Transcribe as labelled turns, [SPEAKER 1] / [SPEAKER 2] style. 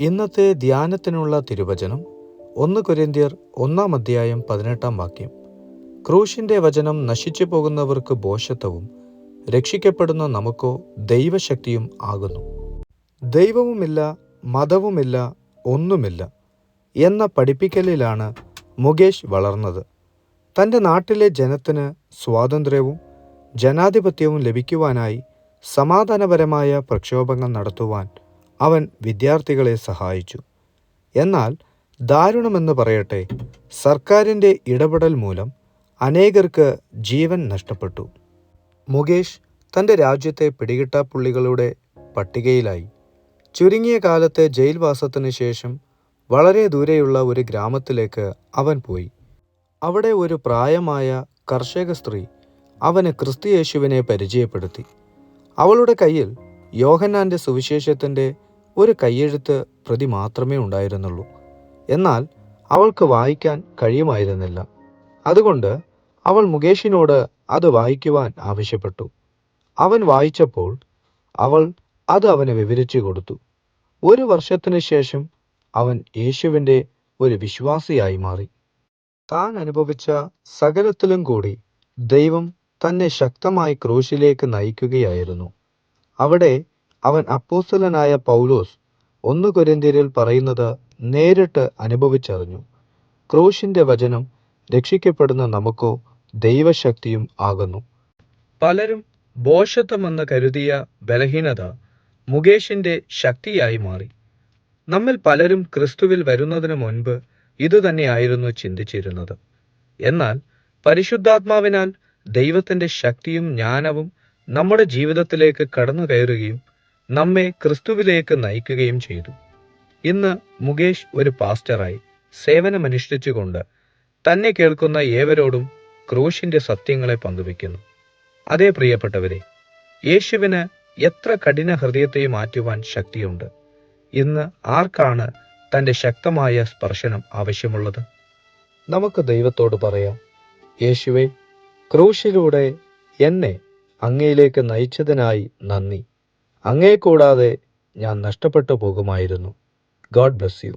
[SPEAKER 1] ഇന്നത്തെ ധ്യാനത്തിനുള്ള തിരുവചനം 1 കൊരിന്ത്യർ 1:18. ക്രൂശിന്റെ വചനം നശിച്ചു പോകുന്നവർക്ക് ഭോഷത്വവും രക്ഷിക്കപ്പെടുന്ന നമുക്കോ ദൈവശക്തിയും ആകുന്നു. ദൈവവുമില്ല, മതവുമില്ല, ഒന്നുമില്ല എന്ന പഠിപ്പിക്കലിലാണ് മുകേഷ് വളർന്നത്. തൻ്റെ നാട്ടിലെ ജനത്തിന് സ്വാതന്ത്ര്യവും ജനാധിപത്യവും ലഭിക്കുവാനായി സമാധാനപരമായ പ്രക്ഷോഭങ്ങൾ നടത്തുവാൻ അവൻ വിദ്യാർത്ഥികളെ സഹായിച്ചു. എന്നാൽ ദാരുണമെന്ന് പറയട്ടെ, സർക്കാരിൻ്റെ ഇടപെടൽ മൂലം അനേകർക്ക് ജീവൻ നഷ്ടപ്പെട്ടു. മുകേഷ് തൻ്റെ രാജ്യത്തെ പിടികിട്ടാപ്പുള്ളികളുടെ പട്ടികയിലായി. ചുരുങ്ങിയ കാലത്തെ ജയിൽവാസത്തിന് ശേഷം വളരെ ദൂരെയുള്ള ഒരു ഗ്രാമത്തിലേക്ക് അവൻ പോയി. അവിടെ ഒരു പ്രായമായ കർഷക സ്ത്രീ അവന് ക്രിസ്തുയേശുവിനെ പരിചയപ്പെടുത്തി. അവളുടെ കയ്യിൽ യോഹന്നാൻ്റെ സുവിശേഷത്തിൻ്റെ ഒരു കയ്യെഴുത്ത് പ്രതി മാത്രമേ ഉണ്ടായിരുന്നുള്ളൂ. എന്നാൽ അവൾക്ക് വായിക്കാൻ കഴിയുമായിരുന്നില്ല. അതുകൊണ്ട് അവൾ മുകേഷിനോട് അത് വായിക്കുവാൻ ആവശ്യപ്പെട്ടു. അവൻ വായിച്ചപ്പോൾ അവൾ അത് അവന് വിവരിച്ചു കൊടുത്തു. 1 വർഷത്തിനു ശേഷം അവൻ യേശുവിൻ്റെ ഒരു വിശ്വാസിയായി മാറി. താൻ അനുഭവിച്ച സകലത്തിലും കൂടി ദൈവം തന്നെ ശക്തമായി ക്രൂശിലേക്ക് നയിക്കുകയായിരുന്നു. അവിടെ അവൻ അപ്പോസ്തലനായ പൗലോസ് 1 കൊരിന്ത്യരിൽ പറയുന്നത് നേരിട്ട് അനുഭവിച്ചറിഞ്ഞു. ക്രൂശിന്റെ വചനം രക്ഷിക്കപ്പെടുന്ന നമുക്കോ ദൈവശക്തിയും ആകുന്നു. പലരും ഭോഷത്വമെന്ന് കരുതിയ ബലഹീനത മുകേഷിന്റെ ശക്തിയായി മാറി. നമ്മിൽ പലരും ക്രിസ്തുവിൽ വരുന്നതിന് മുൻപ് ഇതുതന്നെയായിരുന്നു ചിന്തിച്ചിരുന്നത്. എന്നാൽ പരിശുദ്ധാത്മാവിനാൽ ദൈവത്തിന്റെ ശക്തിയും ജ്ഞാനവും നമ്മുടെ ജീവിതത്തിലേക്ക് കടന്നു കയറുകയും നമ്മെ ക്രിസ്തുവിലേക്ക് നയിക്കുകയും ചെയ്തു. ഇന്ന് മുകേഷ് ഒരു പാസ്റ്ററായി സേവനമനുഷ്ഠിച്ചുകൊണ്ട് തന്നെ കേൾക്കുന്ന ഏവരോടും ക്രൂശിന്റെ സത്യങ്ങളെ പങ്കുവെക്കുന്നു. അതേ പ്രിയപ്പെട്ടവരെ, യേശുവിന് എത്ര കഠിന ഹൃദയത്തെ മാറ്റുവാൻ ശക്തിയുണ്ട്. ഇന്ന് ആർക്കാണ് തൻ്റെ ശക്തമായ സ്പർശനം ആവശ്യമുള്ളത്? നമുക്ക് ദൈവത്തോട് പറയാം, യേശുവേ, ക്രൂശിലൂടെ എന്നെ അങ്ങയിലേക്ക് നയിച്ചതിനായി നന്ദി. അങ്ങയെ കൂടാതെ ഞാൻ നഷ്ടപ്പെട്ടു പോകുമായിരുന്നു. God bless you.